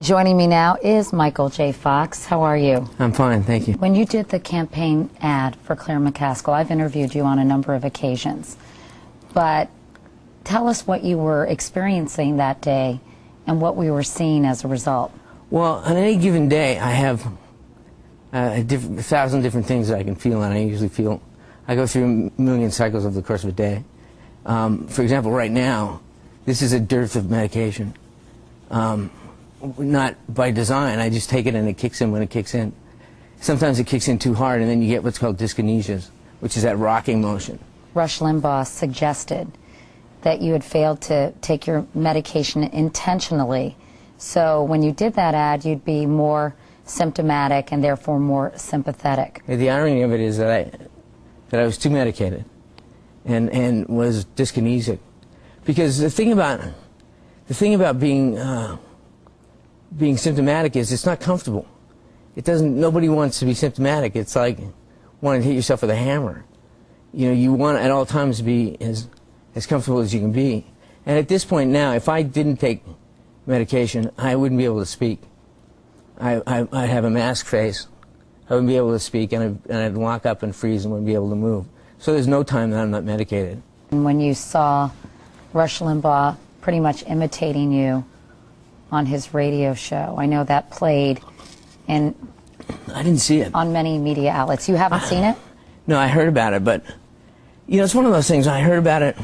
Joining me now is Michael J. Fox. How are you? I'm fine, thank you. When you did the campaign ad for Claire McCaskill, I've interviewed you on a number of occasions, but tell us what you were experiencing that day and what we were seeing as a result. Well, on any given day, I have a thousand different things that I can feel, and I go through a million cycles over the course of a day. For example, right now, this is a dearth of medication. Not by design, I just take it and it kicks in when it kicks in. Sometimes it kicks in too hard and then you get what's called dyskinesias, which is that rocking motion. Rush Limbaugh suggested that you had failed to take your medication intentionally. So when you did that ad, you'd be more symptomatic and therefore more sympathetic. The irony of it is that I was too medicated and was dyskinesic. Because the thing about being symptomatic is it's not comfortable. Nobody wants to be symptomatic. It's like wanting to hit yourself with a hammer. You know, you want at all times to be as comfortable as you can be. And at this point now, if I didn't take medication, I wouldn't be able to speak. I'd have a mask face. I wouldn't be able to speak, and I'd lock up and freeze and wouldn't be able to move. So there's no time that I'm not medicated. And when you saw Rush Limbaugh pretty much imitating you on his radio show, I know that played in I didn't see it on many media outlets. You haven't seen it? No, I heard about it, but you know, it's one of those things. When I heard about it,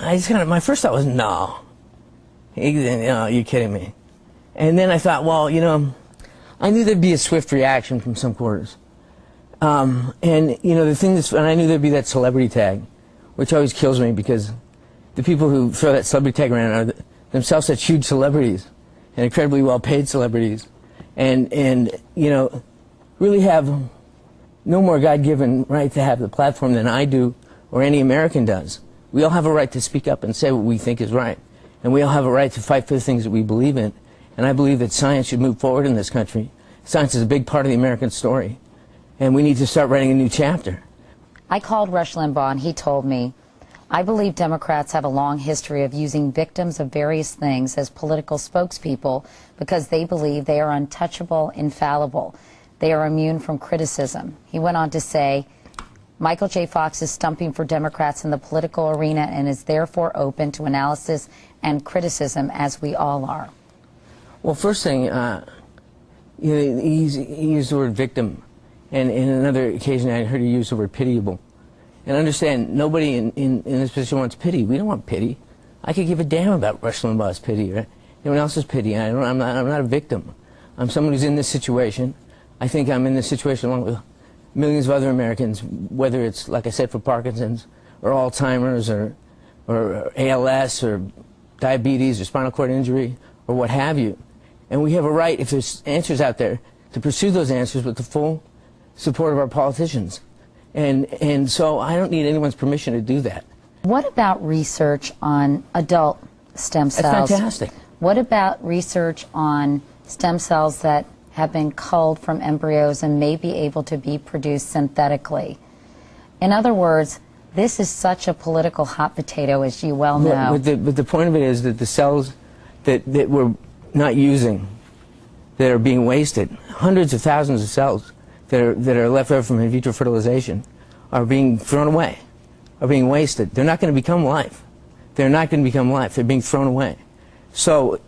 I just my first thought was, no, you're kidding me. And then I thought, well, you know, I knew there'd be a swift reaction from some quarters, and you know, and I knew there'd be that celebrity tag, which always kills me because the people who throw that celebrity tag around are themselves such huge celebrities and incredibly well-paid celebrities, and you know, really have no more God-given right to have the platform than I do or any American does. We all have a right to speak up and say what we think is right, and we all have a right to fight for the things that we believe in. And I believe that science should move forward in this country. Science is a big part of the American story, and we need to start writing a new chapter. I called Rush Limbaugh and he told me, I believe Democrats have a long history of using victims of various things as political spokespeople because they believe they are untouchable, infallible. They are immune from criticism. He went on to say, Michael J. Fox is stumping for Democrats in the political arena and is therefore open to analysis and criticism, as we all are. Well, first thing, you know, he used the word victim, and in another occasion I heard he use the word pitiable. And understand, nobody in this position wants pity. We don't want pity. I could give a damn about Rush Limbaugh's pity or anyone else's pity. I'm not a victim. I'm someone who's in this situation. I think I'm in this situation along with millions of other Americans, whether it's, like I said, for Parkinson's or Alzheimer's or ALS or diabetes or spinal cord injury or what have you. And we have a right, if there's answers out there, to pursue those answers with the full support of our politicians. And so I don't need anyone's permission to do that. What about research on adult stem cells? That's fantastic. What about research on stem cells that have been culled from embryos and may be able to be produced synthetically? In other words, this is such a political hot potato, as you well know. But the point of it is that the cells that we're not using, that are being wasted, hundreds of thousands of cells that are left over from in vitro fertilization, are being thrown away, are being wasted. They're not going to become life. They're not going to become life. They're being thrown away. So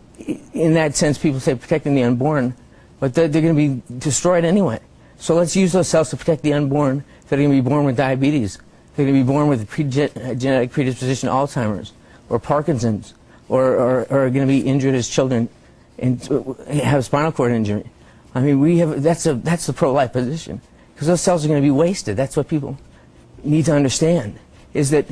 in that sense, people say protecting the unborn, but they're going to be destroyed anyway. So let's use those cells to protect the unborn that are going to be born with diabetes. They're going to be born with genetic predisposition to Alzheimer's or Parkinson's, or are going to be injured as children and have spinal cord injury. I mean, that's the pro-life position, because those cells are going to be wasted. That's what people need to understand. Is that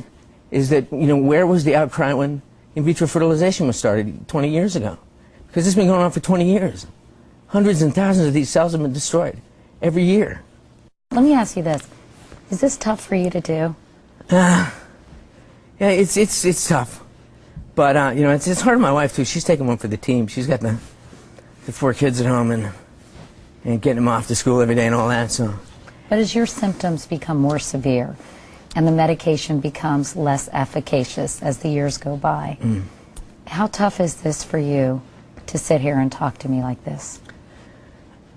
you know, where was the outcry when in vitro fertilization was started 20 years ago? Because it's been going on for 20 years. Hundreds and thousands of these cells have been destroyed every year. Let me ask you this: is this tough for you to do? Yeah, it's tough, but you know, it's hard on my wife too. She's taking one for the team. She's got the 4 kids at home and getting them off to school every day and all that. So. But as your symptoms become more severe and the medication becomes less efficacious as the years go by, how tough is this for you to sit here and talk to me like this?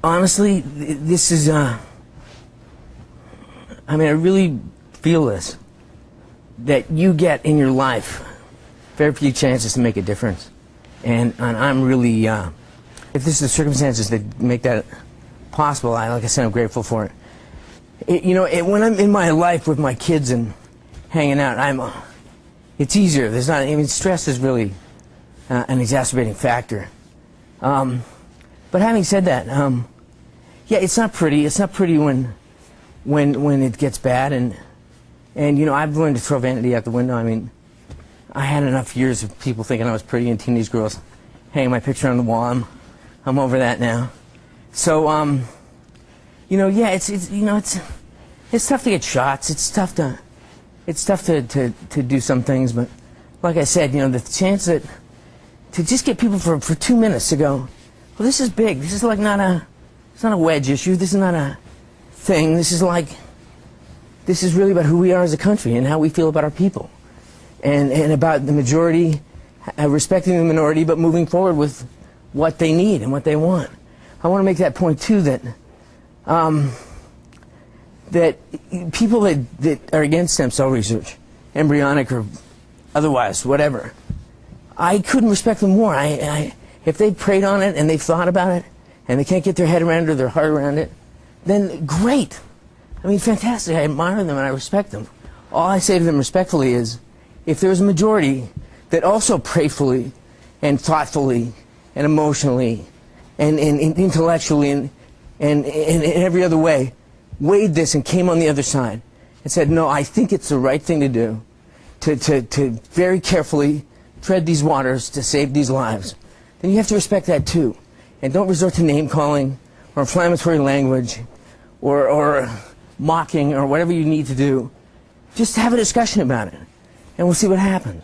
Honestly, this is, I really feel this, that you get in your life very few chances to make a difference. And I'm really, if this is the circumstances that make that possible, like I said, I'm grateful for it. When I'm in my life with my kids and hanging out, it's easier. There's not, stress is really an exacerbating factor. But having said that, yeah, it's not pretty. It's not pretty when it gets bad, and I've learned to throw vanity out the window. I had enough years of people thinking I was pretty and teenage girls hanging my picture on the wall. I'm over that now. So yeah, it's tough to get shots. It's tough to do some things, but like I said, the chance that to just get people for 2 minutes to go, well, this is big. This is like it's not a wedge issue. This is not a thing. This is really about who we are as a country and how we feel about our people, and about the majority, respecting the minority, but moving forward with what they need and what they want. I want to make that point too, that that people that are against stem cell research, embryonic or otherwise, whatever, I couldn't respect them more. If they prayed on it and they've thought about it and they can't get their head around it or their heart around it, then great. Fantastic. I admire them and I respect them. All I say to them respectfully is, if there's a majority that also prayerfully and thoughtfully and emotionally and intellectually and in every other way weighed this and came on the other side and said, no, I think it's the right thing to do, to very carefully tread these waters to save these lives, then you have to respect that too. And don't resort to name-calling or inflammatory language or mocking or whatever you need to do. Just have a discussion about it, and we'll see what happens.